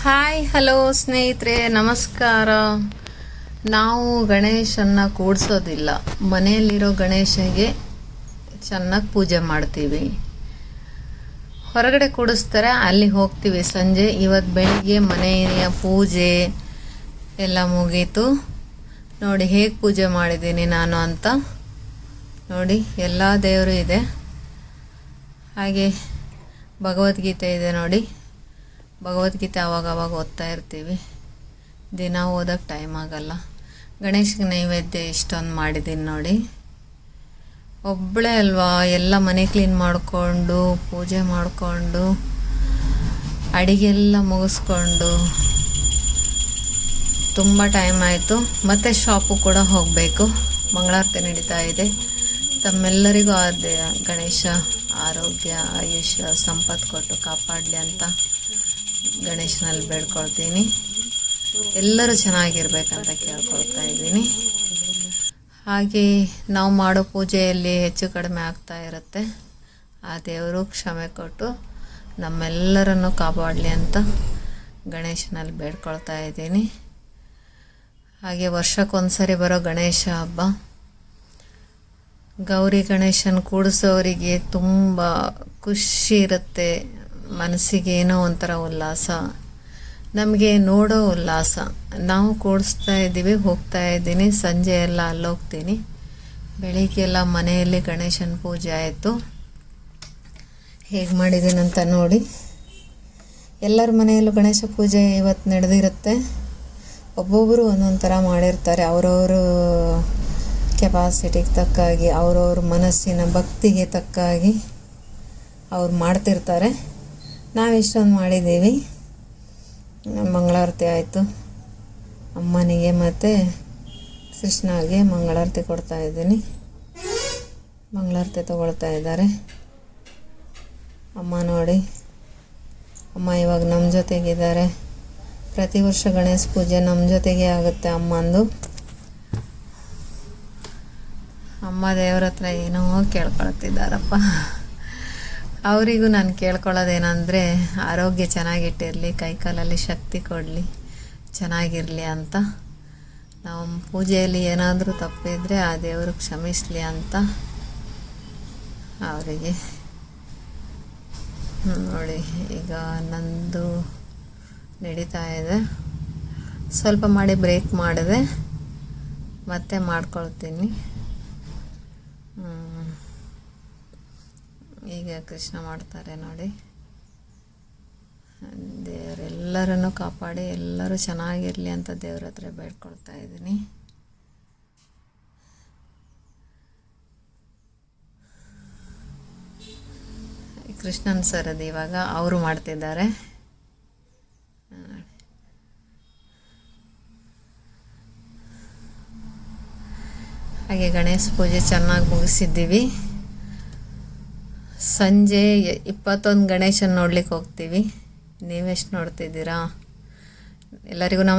Hi hello ಸ್ನೇಹಿತರೆ, ನಮಸ್ಕಾರ. ನಾವು ಗಣೇಶನ್ನ ಕೂಡಿಸೋದಿಲ್ಲ, ಮನೆಯಲ್ಲಿರೋ ಗಣೇಶಗೆ ಚೆನ್ನಾಗಿ ಪೂಜೆ ಮಾಡ್ತೀವಿ. ಹೊರಗಡೆ ಕೂಡಿಸ್ತಾರೆ, ಅಲ್ಲಿ ಹೋಗ್ತೀವಿ ಸಂಜೆ. ಇವತ್ತು ಬೆಳಿಗ್ಗೆ ಮನೆಯ ಪೂಜೆ ಎಲ್ಲ ಮುಗೀತು. ನೋಡಿ ಹೇಗೆ ಪೂಜೆ ಮಾಡಿದ್ದೀನಿ ನಾನು ಅಂತ. ನೋಡಿ ಎಲ್ಲ ದೇವರು ಇದೆ, ಹಾಗೆ ಭಗವದ್ಗೀತೆ ಇದೆ ನೋಡಿ. ಭಗವದ್ಗೀತೆ ಅವಾಗ ಓದ್ತಾ ಇರ್ತೀವಿ. ದಿನ ಓದೋಕ್ಕೆ ಟೈಮ್ ಆಗಲ್ಲ. ಗಣೇಶಗೆ ನೈವೇದ್ಯ ಇಷ್ಟೊಂದು ಮಾಡಿದ್ದೀನಿ ನೋಡಿ. ಒಬ್ಬಳೇ ಅಲ್ವಾ, ಎಲ್ಲ ಮನೆ ಕ್ಲೀನ್ ಮಾಡಿಕೊಂಡು ಪೂಜೆ ಮಾಡಿಕೊಂಡು ಅಡಿಗೆಲ್ಲ ಮುಗಿಸ್ಕೊಂಡು ತುಂಬ ಟೈಮ್ ಆಯಿತು. ಮತ್ತು ಶಾಪು ಕೂಡ ಹೋಗಬೇಕು. ಮಂಗಳಾರತಿ ನಡೀತಾ ಇದೆ. ತಮ್ಮೆಲ್ಲರಿಗೂ ಗಣೇಶ ಆರೋಗ್ಯ ಆಯುಷ್ಯ ಸಂಪತ್ತು ಕೊಟ್ಟು ಕಾಪಾಡಲಿ ಅಂತ ಗಣೇಶನಲ್ಲಿ ಬೇಡ್ಕೊಳ್ತೀನಿ. ಎಲ್ಲರೂ ಚೆನ್ನಾಗಿರ್ಬೇಕಂತ ಕೇಳ್ಕೊಳ್ತಾ ಇದ್ದೀನಿ. ಹಾಗೆ ನಾವು ಮಾಡೋ ಪೂಜೆಯಲ್ಲಿ ಹೆಚ್ಚು ಕಡಿಮೆ ಆಗ್ತಾ ಇರುತ್ತೆ. ಆ ದೇವರು ಕ್ಷಮೆ ಕೊಟ್ಟು ನಮ್ಮೆಲ್ಲರನ್ನು ಕಾಪಾಡಲಿ ಅಂತ ಗಣೇಶನಲ್ಲಿ ಬೇಡ್ಕೊಳ್ತಾ ಇದ್ದೀನಿ. ಹಾಗೆ ವರ್ಷಕ್ಕೊಂದ್ಸರಿ ಬರೋ ಗಣೇಶ ಹಬ್ಬ, ಗೌರಿ ಗಣೇಶನ ಕೂಡಿಸೋರಿಗೆ ತುಂಬ ಖುಷಿ ಇರುತ್ತೆ. ಮನಸ್ಸಿಗೆ ಏನೋ ಒಂಥರ ಉಲ್ಲಾಸ, ನಮಗೆ ನೋಡೋ ಉಲ್ಲಾಸ. ನಾವು ಕೂಡಿಸ್ತಾ ಇದ್ದೀವಿ, ಹೋಗ್ತಾ ಇದ್ದೀನಿ. ಸಂಜೆ ಎಲ್ಲ ಅಲ್ಲೋಗ್ತೀನಿ. ಬೆಳಿಗ್ಗೆ ಎಲ್ಲ ಮನೆಯಲ್ಲಿ ಗಣೇಶನ ಪೂಜೆ ಆಯಿತು. ಹೇಗೆ ಮಾಡಿದ್ದೀನಂತ ನೋಡಿ. ಎಲ್ಲರ ಮನೆಯಲ್ಲೂ ಗಣೇಶ ಪೂಜೆ ಇವತ್ತು ನಡೆದಿರುತ್ತೆ. ಒಬ್ಬೊಬ್ಬರು ಒಂದೊಂದು ಥರ ಮಾಡಿರ್ತಾರೆ. ಅವರವರು ಕೆಪಾಸಿಟಿಗೆ ತಕ್ಕಾಗಿ, ಅವರವ್ರ ಮನಸ್ಸಿನ ಭಕ್ತಿಗೆ ತಕ್ಕಾಗಿ ಅವ್ರು ಮಾಡ್ತಿರ್ತಾರೆ. ನಾವು ಇಷ್ಟೊಂದು ಮಾಡಿದ್ದೀವಿ. ಮಂಗಳಾರತಿ ಆಯಿತು. ಅಮ್ಮನಿಗೆ ಮತ್ತು ಕೃಷ್ಣಗೆ ಮಂಗಳಾರತಿ ಕೊಡ್ತಾ ಇದ್ದೀನಿ. ಮಂಗಳಾರತಿ ತೊಗೊಳ್ತಾ ಇದ್ದಾರೆ ಅಮ್ಮ. ನೋಡಿ, ಅಮ್ಮ ಇವಾಗ ನಮ್ಮ ಜೊತೆಗಿದ್ದಾರೆ. ಪ್ರತಿ ವರ್ಷ ಗಣೇಶ ಪೂಜೆ ನಮ್ಮ ಜೊತೆಗೆ ಆಗುತ್ತೆ ಅಮ್ಮಂದು. ಅಮ್ಮ ದೇವ್ರ ಹತ್ರ ಏನೋ ಕೇಳ್ಕೊಳ್ತಿದ್ದಾರಪ್ಪ. ಅವರಿಗೂ ನಾನು ಕೇಳ್ಕೊಳ್ಳೋದೇನೆಂದರೆ ಆರೋಗ್ಯ ಚೆನ್ನಾಗಿಟ್ಟಿರಲಿ, ಕೈಕಾಲಲ್ಲಿ ಶಕ್ತಿ ಕೊಡಲಿ, ಚೆನ್ನಾಗಿರಲಿ ಅಂತ. ನಾವು ಪೂಜೆಯಲ್ಲಿ ಏನಾದರೂ ತಪ್ಪಿದರೆ ಆ ದೇವರು ಕ್ಷಮಿಸಲಿ ಅಂತ ಅವರಿಗೆ. ನೋಡಿ, ಈಗ ನಂದು ನಡೀತಾ ಇದೆ. ಸ್ವಲ್ಪ ಮಾಡಿ ಬ್ರೇಕ್ ಮಾಡಿದೆ, ಮತ್ತೆ ಮಾಡ್ಕೊಳ್ತೀನಿ. ಈಗ ಕೃಷ್ಣ ಮಾಡ್ತಾರೆ ನೋಡಿ. ದೇವರೆಲ್ಲರನ್ನು ಕಾಪಾಡಿ ಎಲ್ಲರೂ ಚೆನ್ನಾಗಿರಲಿ ಅಂತ ದೇವ್ರ ಹತ್ರ ಬೇಡ್ಕೊಳ್ತಾ ಇದ್ದೀನಿ. ಕೃಷ್ಣನ್ ಸರದಿ ಇವಾಗ ಅವರು ಮಾಡ್ತಿದ್ದಾರೆ. ಹಾಗೆ ಗಣೇಶ ಪೂಜೆ ಚೆನ್ನಾಗಿ ಮುಗಿಸಿದ್ದೀವಿ. ಸಂಜೆ 21 ಗಣೇಶನ ನೋಡ್ಲಿಕ್ಕೆ ಹೋಗ್ತೀವಿ. ನೀವೆಷ್ಟು ನೋಡ್ತಿದ್ದೀರಾ? ಎಲ್ಲರಿಗೂ ನಮಸ್ಕಾರ.